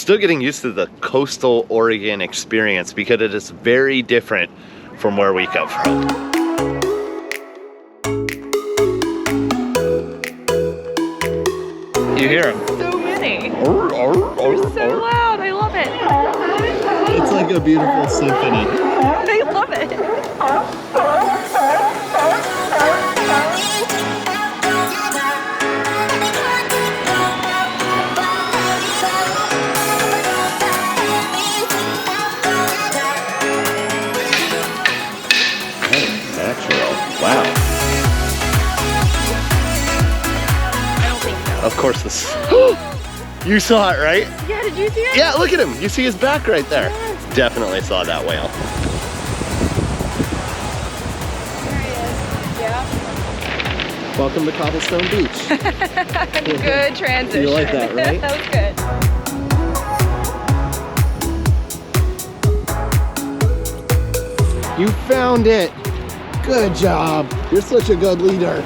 still getting used to the coastal Oregon experience because it is very different from where we come from. You hear them? So many. They're so loud. I love it. It's like a beautiful symphony. I love it. Wow. I don't think so. Of course this. You saw it, right? Yeah, did you see it? Yeah, look at him. You see his back right there. Yes. Definitely saw that whale. There he is. Yeah. Welcome to Cobblestone Beach. Good transition. You like that, right? That was good. You found it. Good job. You're such a good leader.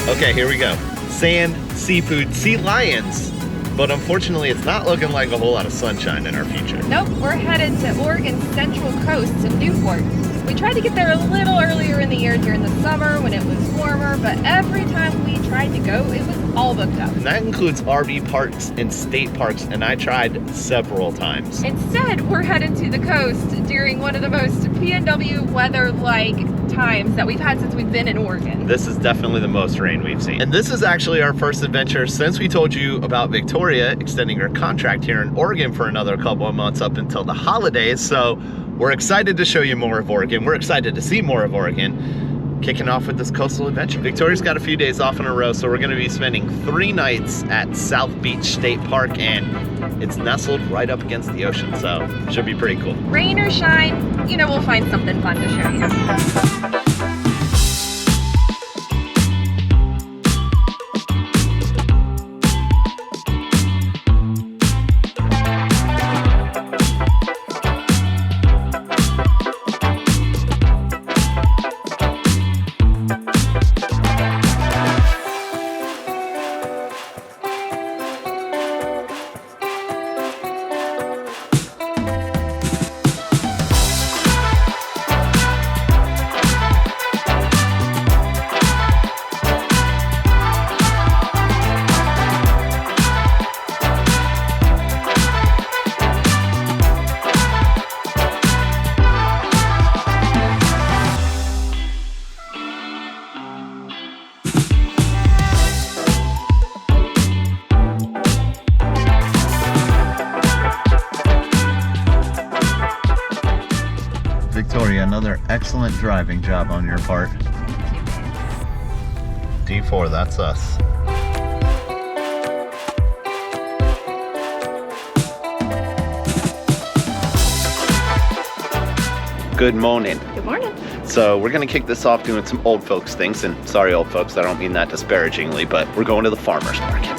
Okay, here we go. Sand, seafood, sea lions. But unfortunately, it's not looking like a whole lot of sunshine in our future. Nope, we're headed to Oregon's central coast to Newport. We tried to get there a little earlier in the year during the summer when it was warmer, but every time we tried to go, it was all booked up. And that includes RV parks and state parks, and I tried several times. Instead, we're headed to the coast during one of the most PNW weather-like times that we've had since we've been in Oregon. This is definitely the most rain we've seen. And this is actually our first adventure since we told you about Victoria extending her contract here in Oregon for another couple of months up until the holidays. So we're excited to show you more of Oregon. We're excited to see more of Oregon. Kicking off with this coastal adventure. Victoria's got a few days off in a row, so we're gonna be spending 3 nights at South Beach State Park, and it's nestled right up against the ocean, so should be pretty cool. Rain or shine, you know, we'll find something fun to show you. Victoria, another excellent driving job on your part. D4, that's us. Good morning. Good morning. So we're gonna kick this off doing some old folks things, and sorry old folks, I don't mean that disparagingly, but we're going to the farmer's market.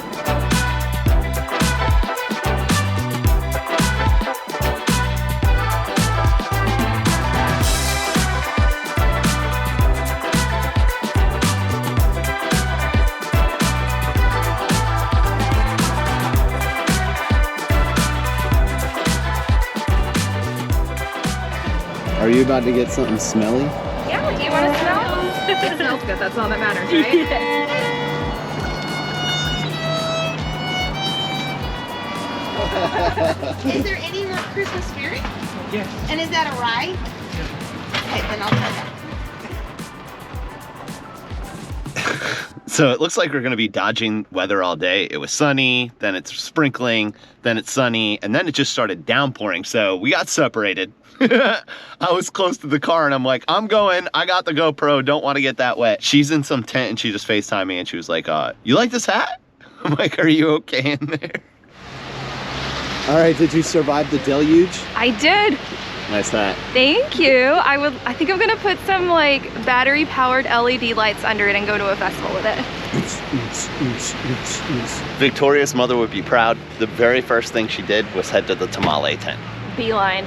Are you about to get something smelly? Yeah, do you want to smell? It smells good, that's all that matters, right? Is there any more Christmas spirit? Yes. And is that a rye? Okay, then I'll try that. So it looks like we're gonna be dodging weather all day. It was sunny, then it's sprinkling, then it's sunny, and then it just started downpouring. So we got separated. I was close to the car and I'm like, I'm going, I got the GoPro, don't want to get that wet. She's in some tent and she just FaceTimed me and she was like, you like this hat? I'm like, are you okay in there? All right, did you survive the deluge? I did. Nice hat. Thank you. I think I'm gonna put some like battery powered LED lights under it and go to a festival with it. Victoria's mother would be proud. The very first thing she did was head to the tamale tent. Beeline.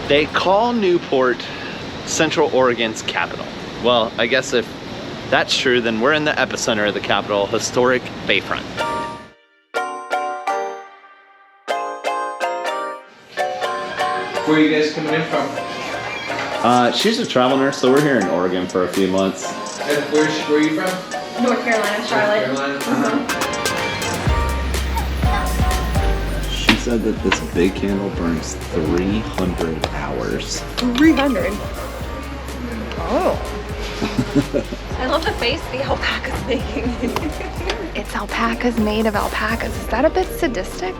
They call Newport Central Oregon's capital. Well, I guess if that's true, then we're in the epicenter of the capital, historic Bayfront. Where are you guys coming in from? She's a travel nurse, so we're here in Oregon for a few months. And where are you from? North Carolina, Charlotte. North Carolina? She said that this big candle burns 300 hours. 300. Oh. I love the face the alpaca's making. It's alpacas made of alpacas. Is that a bit sadistic?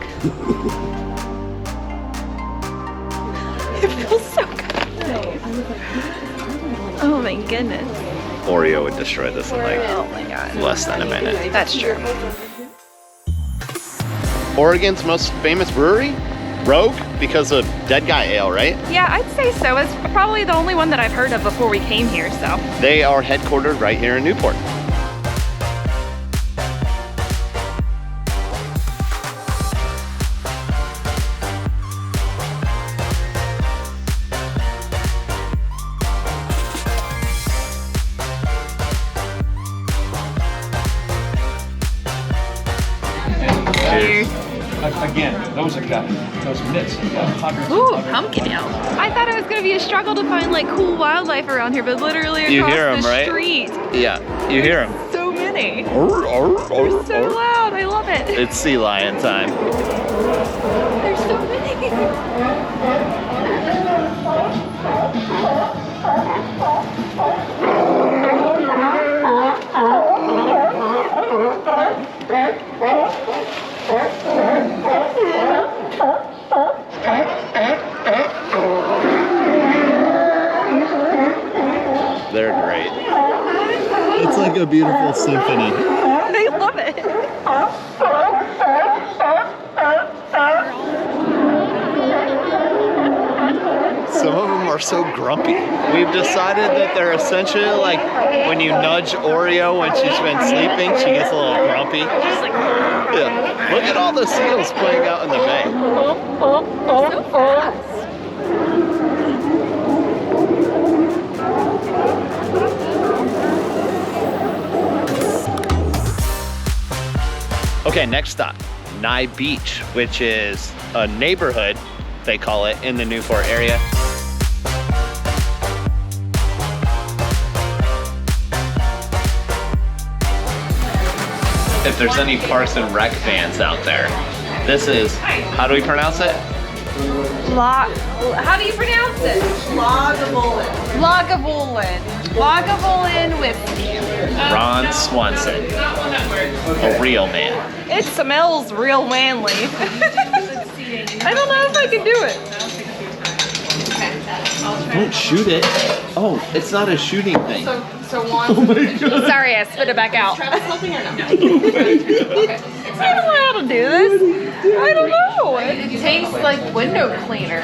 It feels so good. Oh my goodness. Oreo would destroy this in like Oh my god. less than a minute. That's true. Oregon's most famous brewery? Rogue, because of Dead Guy Ale, right? Yeah, I'd say so. It's probably the only one that I've heard of before we came here, so. They are headquartered right here in Newport. Cheers. Again, those are got those mitts. Hundreds Ooh, and hundreds pumpkin and ale. I thought it was gonna be a struggle to find like cool wildlife around here, but literally You across hear 'em, the right? street. Yeah, you hear them. So many. They're so loud. I love it. It's sea lion time. There's so many. They're great. It's like a beautiful symphony. I love it. Some of them are so grumpy. We've decided that they're essentially like when you nudge Oreo when she's been sleeping, she gets a little grumpy. Just like Yeah. Look at all the seals playing out in the bay. so fast. Okay, next stop, Nye Beach, which is a neighborhood, they call it, in the Newport area. If there's any Parks and Rec fans out there, this is, how do we pronounce it? How do you pronounce it? Lagavulin. Lagavulin. Lagavulin whiskey. Ron Swanson, a real man. It smells real manly. I don't know if I can do it. Don't shoot it. Oh, it's not a shooting thing. So one. Oh my God. Sorry, I spit it back out. Travis helping or no? I don't know how to do this. I don't know. It tastes like window cleaner.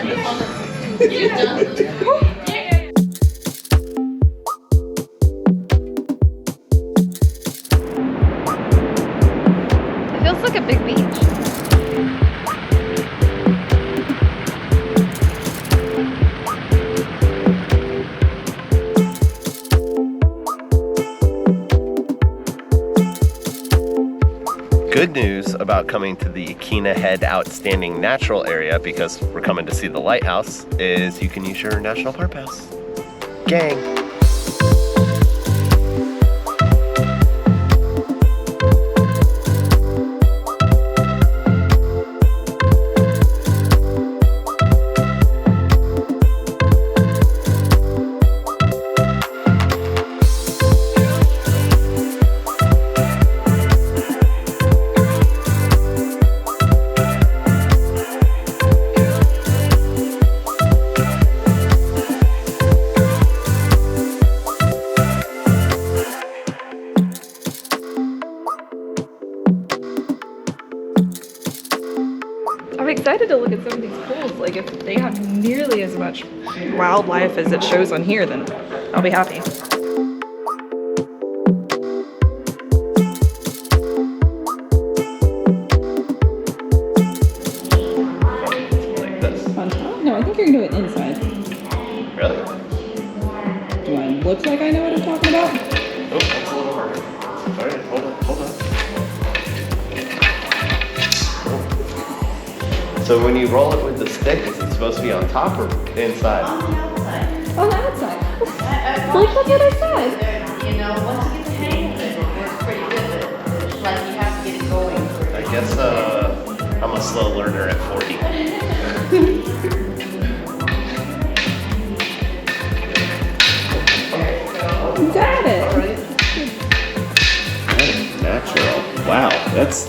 It feels like a big beach. Good news about coming to the Yaquina Head Outstanding Natural Area, because we're coming to see the lighthouse, is you can use your National Park Pass. Gang. I'm excited to look at some of these pools. Like, if they have nearly as much wildlife as it shows on here, then I'll be happy. Like this. On top? No, I think you're gonna do it inside. Really? Do I look like I know what I'm talking about? Oh, that's a little harder. Alright, hold on, hold on. So when you roll it with the stick, is it supposed to be on top or inside? On the outside. Like, that's what I said. You know, once you get the hang of it, it works pretty good. But it's like you have to get it going. I guess I'm a slow learner at 40. You got it. Natural. Wow, that's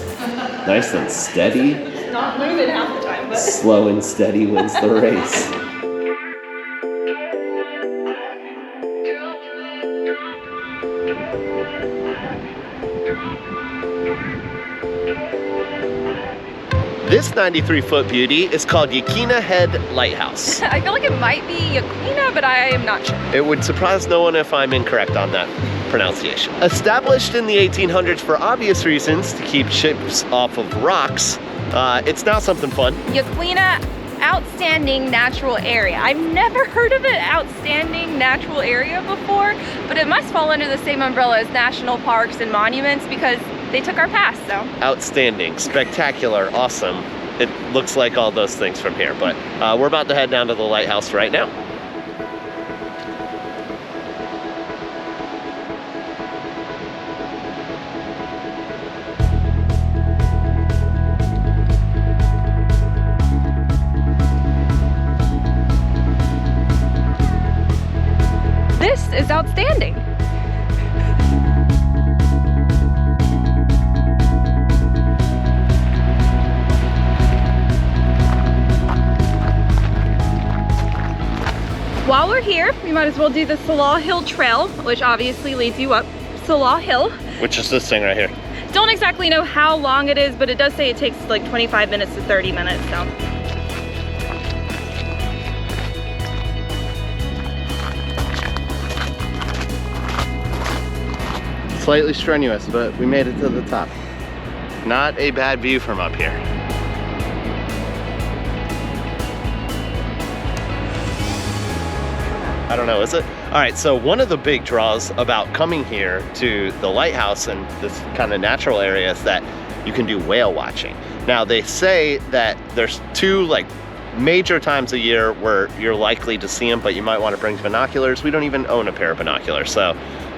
nice and steady. Not moving half the time, but Slow and steady wins the race. This 93-foot beauty is called Yaquina Head Lighthouse. I feel like it might be Yaquina, but I am not sure. It would surprise no one if I'm incorrect on that pronunciation. Established in the 1800s for obvious reasons to keep ships off of rocks, it's now something fun. Yaquina Outstanding Natural Area. I've never heard of an outstanding natural area before, but it must fall under the same umbrella as national parks and monuments because they took our pass, so. Outstanding, spectacular, awesome. It looks like all those things from here, but we're about to head down to the lighthouse right now. This is outstanding. While we're here, we might as well do the Salah Hill Trail, which obviously leads you up Salah Hill. Which is this thing right here. Don't exactly know how long it is, but it does say it takes like 25 minutes to 30 minutes, so. Slightly strenuous, but we made it to the top. Not a bad view from up here. I don't know, is it? All right, so one of the big draws about coming here to the lighthouse and this kind of natural area is that you can do whale watching. Now they say that there's two like major times a year where you're likely to see them, but you might want to bring binoculars. We don't even own a pair of binoculars, so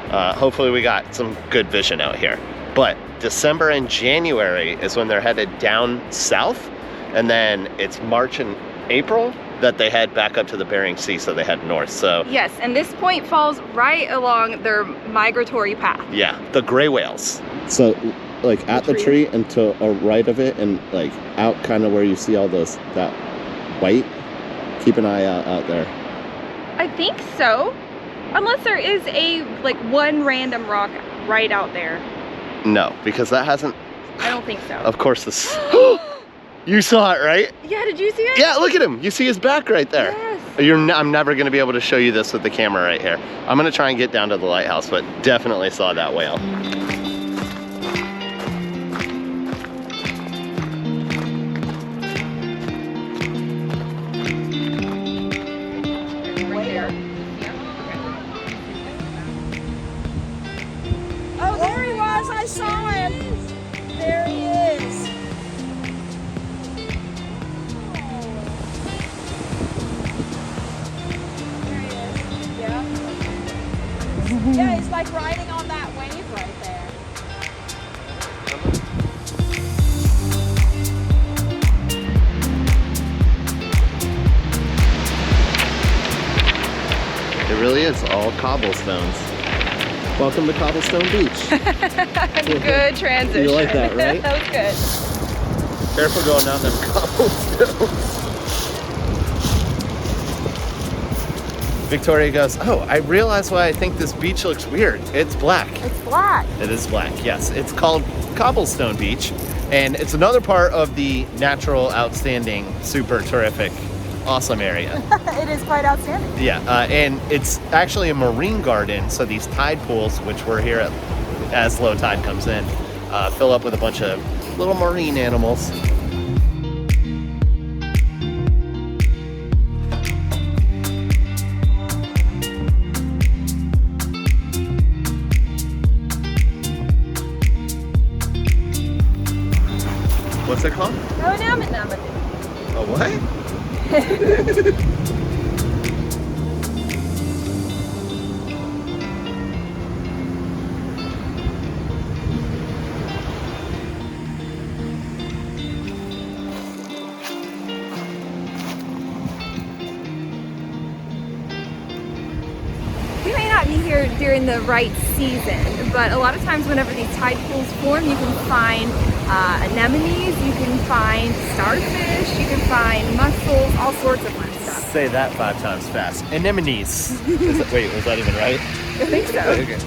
hopefully we got some good vision out here. But December and January is when they're headed down south, and then it's March and April that they head back up to the Bering Sea, so they head north. So Yes, and this point falls right along their migratory path. yeah, the gray whales. So, like at the tree and to a right of it, and like out kind of where you see all those, that white, keep an eye out there. I think so. Unless there is a, like, one random rock right out there. No, because that hasn't, I don't think so. of course this, you saw it, right? Yeah, did you see it? Yeah, look at him. You see his back right there. Yes. I'm never gonna be able to show you this with the camera right here. I'm gonna try and get down to the lighthouse, but definitely saw that whale. Right there. Oh, there he was. I saw him. There he is. There he is. Yeah. like riding on that wave right there. It really is all cobblestones. Welcome to Cobblestone Beach. Good transition. You like that, right? That was good. Careful going down them cobblestones. Victoria goes, oh, I realize why I think this beach looks weird. It's black. It's black. It is black, yes. It's called Cobblestone Beach, and it's another part of the natural, outstanding, super terrific, awesome area. It is quite outstanding. Yeah, and it's actually a marine garden, so these tide pools, which we're here at, as low tide comes in, fill up with a bunch of little marine animals. What's it called? A what? We may not be here during the right season, but a lot of times whenever these tide pools form, you can find anemones, you can find starfish, you can find mussels, all sorts of fun stuff. Say that 5 times fast. Anemones. Wait, was that even right? I think so. Okay.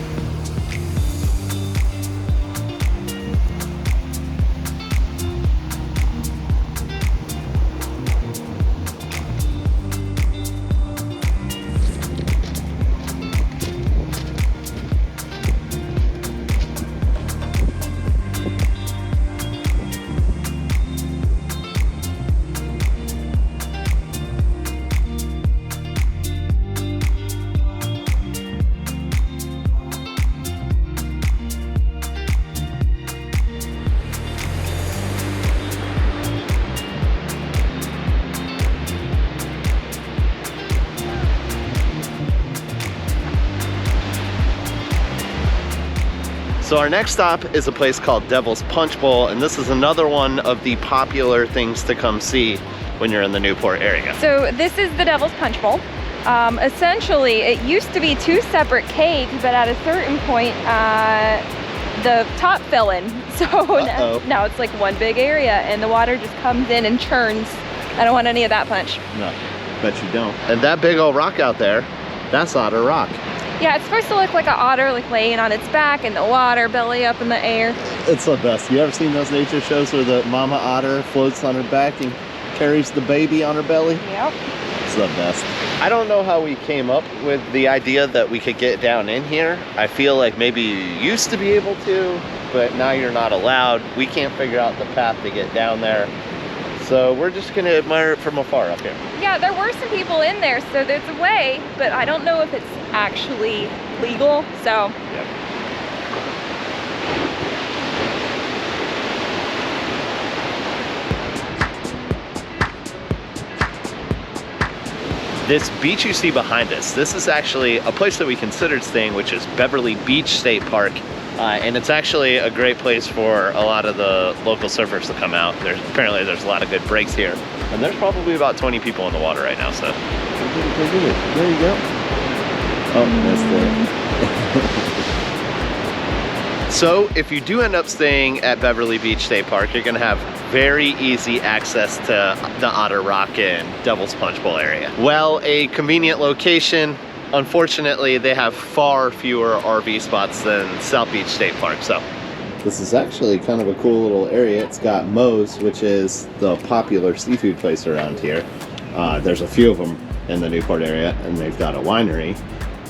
So our next stop is a place called Devil's Punchbowl, and this is another one of the popular things to come see when you're in the Newport area. So this is the Devil's Punchbowl. Essentially, it used to be 2 separate caves, but at a certain point, the top fell in. So now it's like one big area, and the water just comes in and churns. I don't want any of that punch. No, bet you don't. And that big old rock out there, that's Otter Rock. Yeah, it's supposed to look like an otter, like laying on its back in the water, belly up in the air. It's the best. You ever seen those nature shows where the mama otter floats on her back and carries the baby on her belly? Yep. It's the best. I don't know how we came up with the idea that we could get down in here. I feel like maybe you used to be able to, but now you're not allowed. We can't figure out the path to get down there. So we're just gonna admire it from afar up here. Yeah, there were some people in there, so there's a way, but I don't know if it's actually legal, so. Yep. This beach you see behind us, this is actually a place that we considered staying, which is Beverly Beach State Park. And it's actually a great place for a lot of the local surfers to come out. Apparently there's a lot of good breaks here. And there's probably about 20 people in the water right now, so. There you go. Oh, missed it. So if you do end up staying at Beverly Beach State Park, you're gonna have very easy access to the Otter Rock and Devil's Punchbowl area. Well, a convenient location. Unfortunately, they have far fewer RV spots than South Beach State Park, so. This is actually kind of a cool little area. It's got Moe's, which is the popular seafood place around here. There's a few of them in the Newport area, and they've got a winery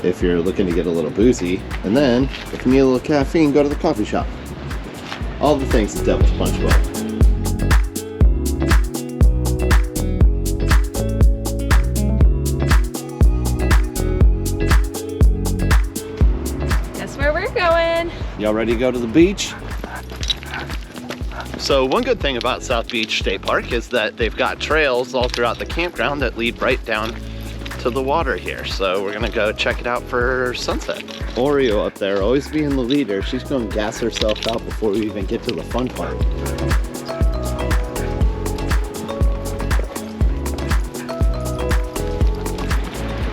if you're looking to get a little boozy. And then, if you need a little caffeine, go to the coffee shop. All the things at Devil's Punchbowl. Y'all ready to go to the beach? So one good thing about South Beach State Park is that they've got trails all throughout the campground that lead right down to the water here. So we're gonna go check it out for sunset. Oreo up there, always being the leader. She's gonna gas herself out before we even get to the fun part.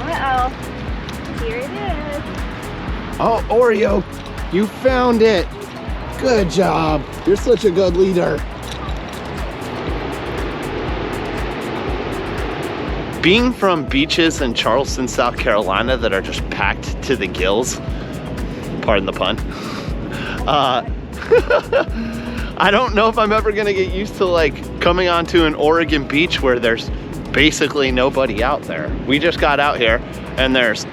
Uh-oh. Here it is. Oh, Oreo, you found it. Good job. You're such a good leader. Being from beaches in Charleston, South Carolina that are just packed to the gills, pardon the pun, I don't know if I'm ever gonna get used to like coming onto an Oregon beach where there's basically nobody out there. We just got out here and there's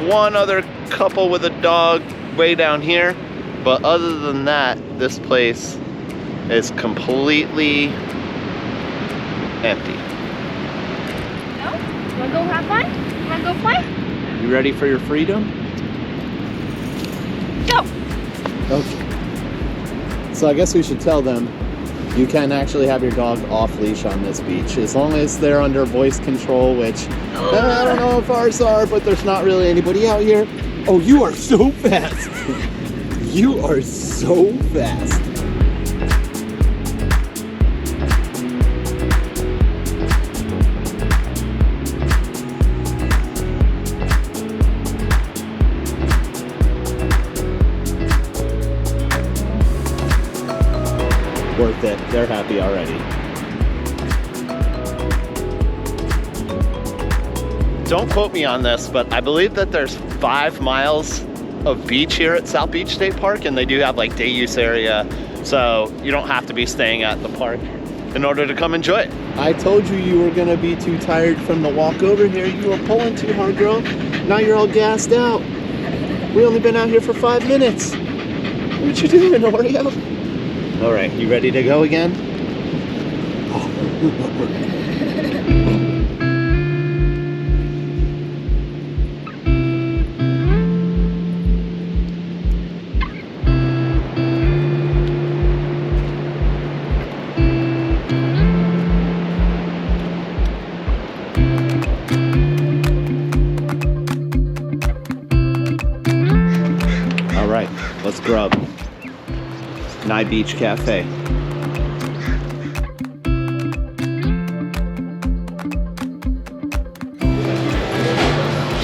one other couple with a dog way down here, but other than that, this place is completely empty. You wanna go have fun? You wanna go play? You ready for your freedom? Go! Okay. So I guess we should tell them you can actually have your dog off leash on this beach as long as they're under voice control, which I don't know if ours are, but there's not really anybody out here. Oh, you are so fast. You are so fast. Worth it. They're happy already. Don't quote me on this, but I believe that there's 5 miles of beach here at South Beach State Park, and they do have like day use area, so you don't have to be staying at the park in order to come enjoy it. I told you you were gonna be too tired from the walk over here. You were pulling too hard, girl. Now you're all gassed out. We only been out here for 5 minutes. What you doing, Oreo? All right, you ready to go again? All right, let's grub. Nye Beach Cafe.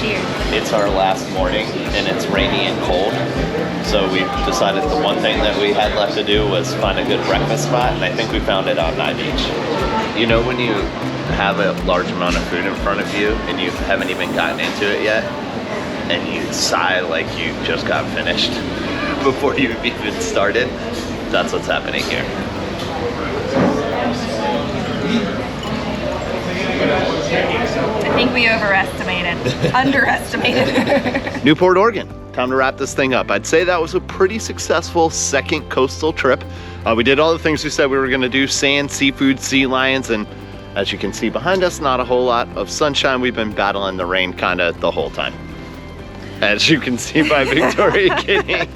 Cheers. It's our last morning and it's rainy and cold. So we decided the one thing that we had left to do was find a good breakfast spot, and I think we found it on Nye Beach. You know when you have a large amount of food in front of you and you haven't even gotten into it yet, and you sigh like you just got finished before you even started? That's what's happening here. I think we underestimated. Newport, Oregon. Time to wrap this thing up. I'd say that was a pretty successful second coastal trip. We did all the things we said we were gonna do: sand, seafood, sea lions, and as you can see behind us, not a whole lot of sunshine. We've been battling the rain kinda the whole time, as you can see by Victoria kidding.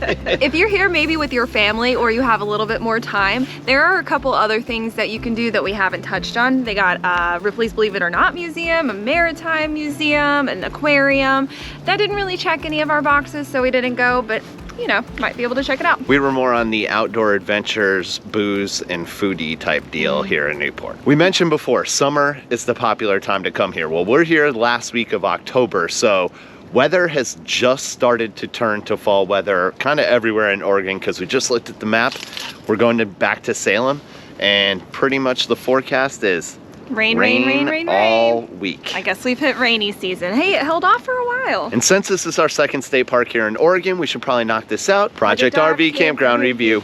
If you're here maybe with your family or you have a little bit more time, there are a couple other things that you can do that we haven't touched on. They got Ripley's Believe It or Not Museum, a maritime museum, an aquarium. That didn't really check any of our boxes, so we didn't go, but you know, might be able to check it out. We were more on the outdoor adventures, booze, and foodie type deal here in Newport. We mentioned before, summer is the popular time to come here. Well, we're here last week of October, so weather has just started to turn to fall weather kind of everywhere in Oregon, because we just looked at the map. We're going back to Salem, and pretty much the forecast is rain all week. I guess we've hit rainy season. Hey, it held off for a while. And since this is our second state park here in Oregon, we should probably knock this out. Project RV Campground Review.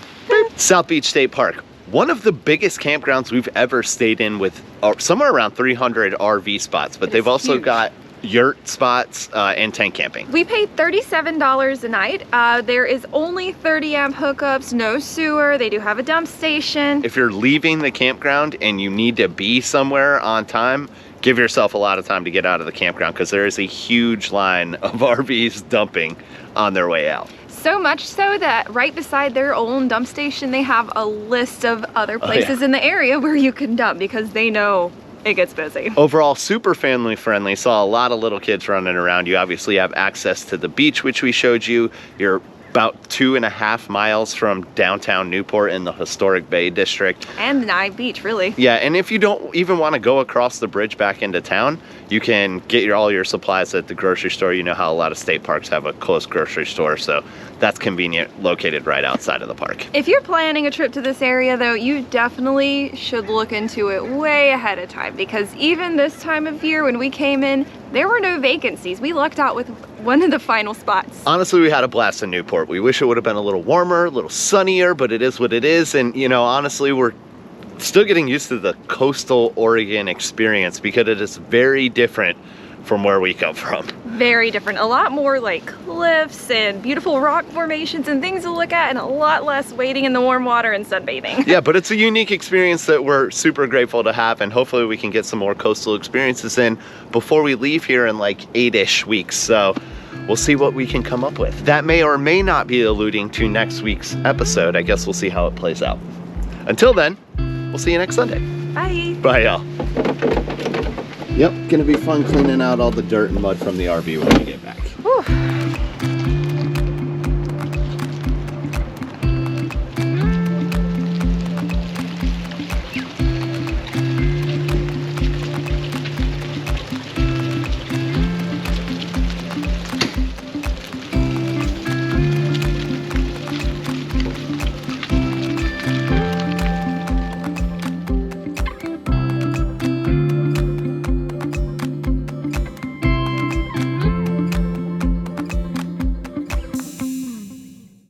South Beach State Park. One of the biggest campgrounds we've ever stayed in, with somewhere around 300 RV spots, but they've also got yurt spots and tent camping. We paid $37 a night. There is only 30 amp hookups, no sewer. They do have a dump station. If you're leaving the campground and you need to be somewhere on time, give yourself a lot of time to get out of the campground, because there is a huge line of RVs dumping on their way out. So much so that right beside their own dump station, they have a list of other places in the area where you can dump, because they know it gets busy. Overall, super family friendly. Saw a lot of little kids running around. You obviously have access to the beach, which we showed you. You're about 2.5 miles from downtown Newport in the historic Bay District. And Nye Beach, really. Yeah, and if you don't even want to go across the bridge back into town, you can get all your supplies at the grocery store. You know how a lot of state parks have a close grocery store, so that's convenient, located right outside of the park. If you're planning a trip to this area though, you definitely should look into it way ahead of time, because even this time of year when we came in, there were no vacancies. We lucked out with one of the final spots. Honestly, we had a blast in Newport. We wish it would have been a little warmer, a little sunnier, but it is what it is. And you know, honestly, we're still getting used to the coastal Oregon experience because it is very different from where we come from. Very different. A lot more like cliffs and beautiful rock formations and things to look at, and a lot less wading in the warm water and sunbathing. Yeah, but it's a unique experience that we're super grateful to have, and hopefully we can get some more coastal experiences in before we leave here in like 8-ish weeks. So we'll see what we can come up with. That may or may not be alluding to next week's episode. I guess we'll see how it plays out. Until then, we'll see you next Sunday. Bye. Bye, y'all. Yep, gonna be fun cleaning out all the dirt and mud from the RV when we get back. Whew.